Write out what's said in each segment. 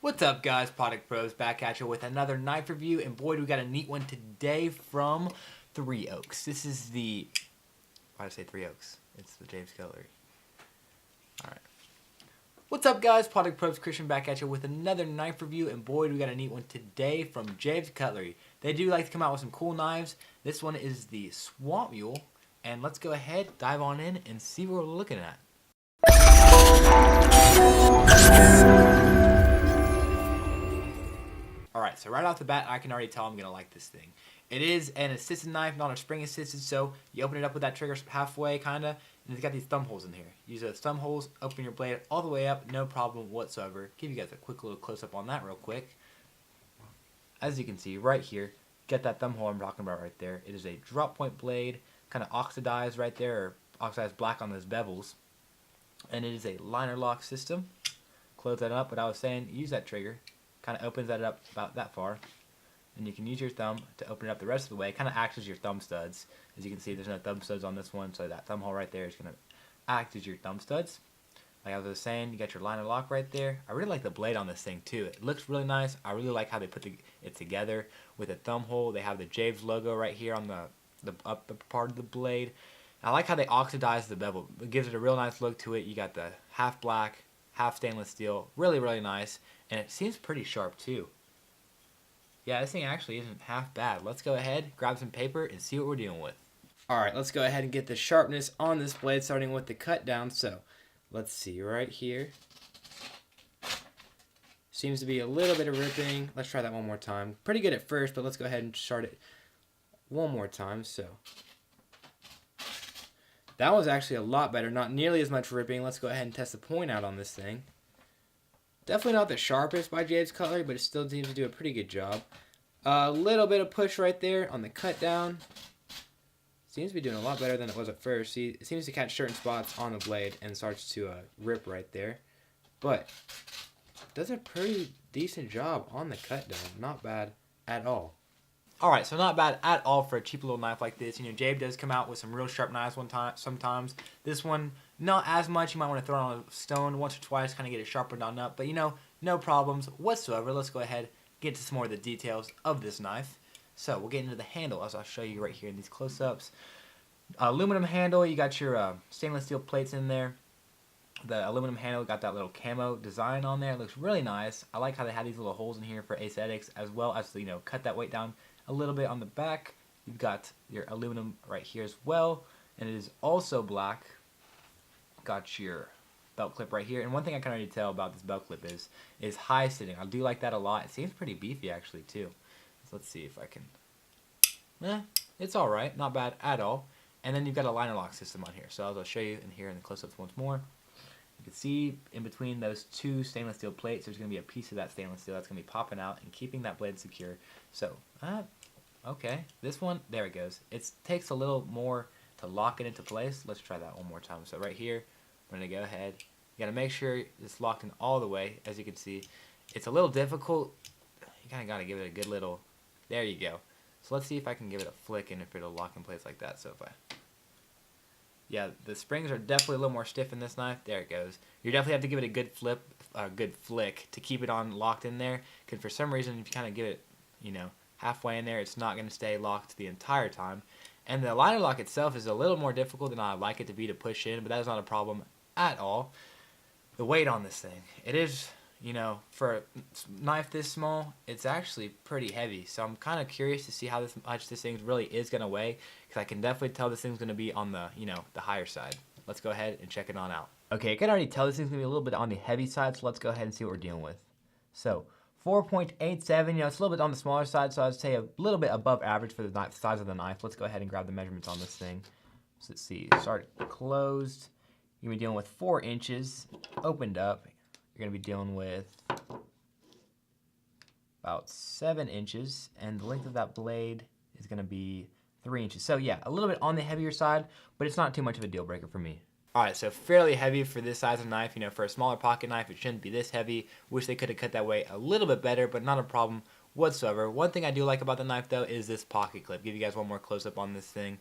What's up, guys? Product Pros back at you with another knife review, and boy, do we got a neat one today from Three Oaks. This is the... why did I say Three Oaks? It's the Jabe's Cutlery. Alright. What's up, guys? Product Pros Christian back at you with another knife review, and boy, do we got a neat one today from Jabe's Cutlery. They do like to come out with some cool knives. This one is the Swamp Mule, and let's go ahead, dive on in, and see what we're looking at. Alright, so right off the bat, I can already tell I'm going to like this thing. It is an assisted knife, not a spring assisted, so you open it up with that trigger halfway, kind of, and it's got these thumb holes in here. Use those thumb holes, open your blade all the way up, no problem whatsoever. Give you guys a quick little close-up on that real quick. As you can see, right here, get that thumb hole I'm talking about right there. It is a drop point blade, kind of oxidized right there, or oxidized black on those bevels. And it is a liner lock system. Close that up, but I was saying, use that trigger. Kind of opens that up about that far, and you can use your thumb to open it up the rest of the way. It kind of acts as your thumb studs. As you can see, there's no thumb studs on this one, so that thumb hole right there is going to act as your thumb studs. Like I was saying, you got your liner lock right there. I really like the blade on this thing too. It looks really nice. I really like how they put it together with a thumb hole. They have the Jabe's logo right here on the upper part of the blade. I like how they oxidize the bevel. It gives it a real nice look to it. You got the half black, half stainless steel. Really, really nice. And it seems pretty sharp too. Yeah, this thing actually isn't half bad. Let's go ahead, grab some paper, and see what we're dealing with. Alright, let's go ahead and get the sharpness on this blade, starting with the cut down. So, let's see, right here. Seems to be a little bit of ripping. Let's try that one more time. Pretty good at first, but let's go ahead and start it one more time. So, that was actually a lot better. Not nearly as much ripping. Let's go ahead and test the point out on this thing. Definitely not the sharpest by Jabe's Cutlery, but it still seems to do a pretty good job. A little bit of push right there on the cut down. Seems to be doing a lot better than it was at first. See, it seems to catch certain spots on the blade and starts to rip right there. But does a pretty decent job on the cut down. Not bad at all. Alright, so not bad at all for a cheap little knife like this. You know, Jabe does come out with some real sharp knives sometimes. This one, not as much. You might want to throw it on a stone once or twice, kind of get it sharpened on up. But, you know, no problems whatsoever. Let's go ahead and get into some more of the details of this knife. So, we'll get into the handle, as I'll show you right here in these close-ups. Aluminum handle, you got your stainless steel plates in there. The aluminum handle got that little camo design on there. It looks really nice. I like how they had these little holes in here for aesthetics, as well as, you know, cut that weight down a little bit on the back. You've got your aluminum right here as well, and it is also black. Got your belt clip right here, and one thing I can already tell about this belt clip is high sitting. I do like that a lot. It seems pretty beefy actually too. So let's see if I can. It's all right, not bad at all. And then you've got a liner lock system on here. So I'll show you in here in the close-ups once more. You can see in between those two stainless steel plates, there's going to be a piece of that stainless steel that's going to be popping out and keeping that blade secure. So, okay, this one, there it goes. It takes a little more to lock it into place. Let's try that one more time. So right here, I'm going to go ahead. You got to make sure it's locked in all the way. As you can see, it's a little difficult. You kind of got to give it a good little, there you go. So let's see if I can give it a flick and if it'll lock in place like that. So if I... yeah, the springs are definitely a little more stiff in this knife. There it goes. You definitely have to give it a good flick to keep it on locked in there. Because for some reason, if you kind of give it, you know, halfway in there, it's not going to stay locked the entire time. And the liner lock itself is a little more difficult than I like it to be to push in, but that is not a problem at all. The weight on this thing, it is, you know, for a knife this small, it's actually pretty heavy. So I'm kind of curious to see how much this thing really is going to weigh, because I can definitely tell this thing's going to be on the, you know, the higher side. Let's go ahead and check it on out. Okay, I can already tell this thing's going to be a little bit on the heavy side, so let's go ahead and see what we're dealing with. So, 4.87, you know, it's a little bit on the smaller side, so I'd say a little bit above average for the size of the knife. Let's go ahead and grab the measurements on this thing. So let's see, start closed. You're going to be dealing with 4 inches. Opened up, you're going to be dealing with about 7 inches, and the length of that blade is going to be 3 inches. So yeah, a little bit on the heavier side, but it's not too much of a deal breaker for me. Alright, so fairly heavy for this size of knife. You know, for a smaller pocket knife, it shouldn't be this heavy. Wish they could have cut that weight a little bit better, but not a problem whatsoever. One thing I do like about the knife, though, is this pocket clip. Give you guys one more close-up on this thing.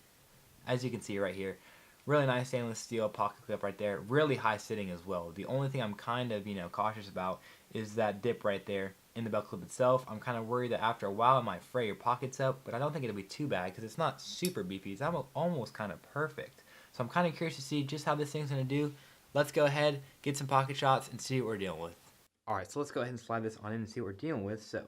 As you can see right here, really nice stainless steel pocket clip right there. Really high sitting as well. The only thing I'm kind of, you know, cautious about is that dip right there in the belt clip itself. I'm kind of worried that after a while it might fray your pockets up, but I don't think it'll be too bad because it's not super beefy. It's almost kind of perfect. So I'm kind of curious to see just how this thing's going to do. Let's go ahead, get some pocket shots, and see what we're dealing with. Alright, so let's go ahead and slide this on in and see what we're dealing with. So,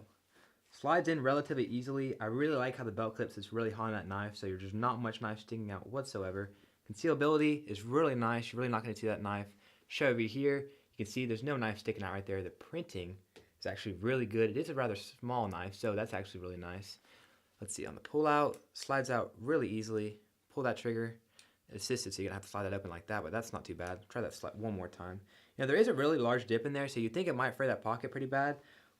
slides in relatively easily. I really like how the belt clips is really hot on that knife, so you're just not much knife sticking out whatsoever. Concealability is really nice. You're really not going to see that knife show over here. You can see there's no knife sticking out right there. The printing is actually really good. It is a rather small knife, so that's actually really nice. Let's see, on the pull out, slides out really easily. Pull that trigger, assisted, so you're going to have to slide that open like that, but that's not too bad. Try that slide one more time. You know, there is a really large dip in there, so you think it might fray that pocket pretty bad,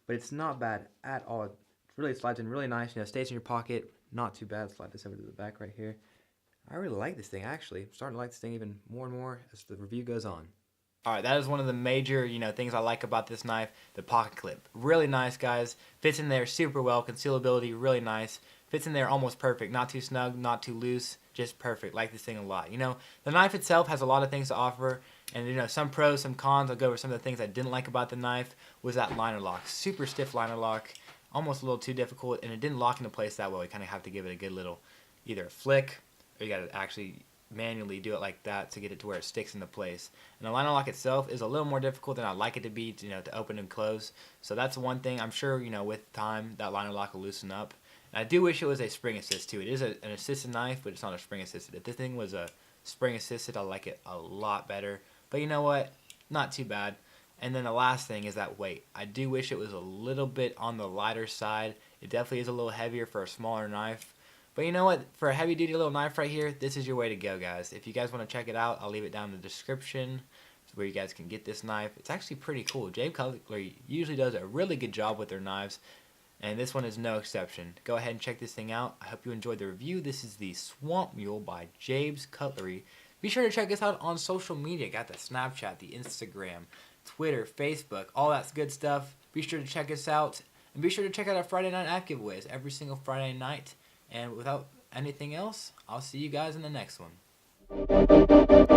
but it's not bad at all. It really slides in really nice. You know, stays in your pocket, not too bad. Slide this over to the back right here. I really like this thing, actually. I'm starting to like this thing even more and more as the review goes on. Alright, that is one of the major, things I like about this knife, the pocket clip. Really nice, guys. Fits in there super well. Concealability, really nice. Fits in there almost perfect. Not too snug, not too loose. Just perfect. Like this thing a lot. The knife itself has a lot of things to offer. And, some pros, some cons. I'll go over some of the things I didn't like about the knife. Was that liner lock. Super stiff liner lock. Almost a little too difficult. And it didn't lock into place that well. You kind of have to give it a good little either a flick, or you got to actually manually do it like that to get it to where it sticks into place. And the liner lock itself is a little more difficult than I'd like it to be, to open and close. So that's one thing. I'm sure, with time, that liner lock will loosen up. And I do wish it was a spring assist too. It is an assisted knife, but it's not a spring assisted. If this thing was a spring assisted, I like it a lot better. But you know what? Not too bad. And then the last thing is that weight. I do wish it was a little bit on the lighter side. It definitely is a little heavier for a smaller knife. But you know what? For a heavy duty little knife right here, this is your way to go, guys. If you guys want to check it out, I'll leave it down in the description where you guys can get this knife. It's actually pretty cool. Jabe Cutlery usually does a really good job with their knives, and this one is no exception. Go ahead and check this thing out. I hope you enjoyed the review. This is the Swamp Mule by Jabe's Cutlery. Be sure to check us out on social media. Got the Snapchat, the Instagram, Twitter, Facebook, all that good stuff. Be sure to check us out. And be sure to check out our Friday night app giveaways every single Friday night. And without anything else, I'll see you guys in the next one.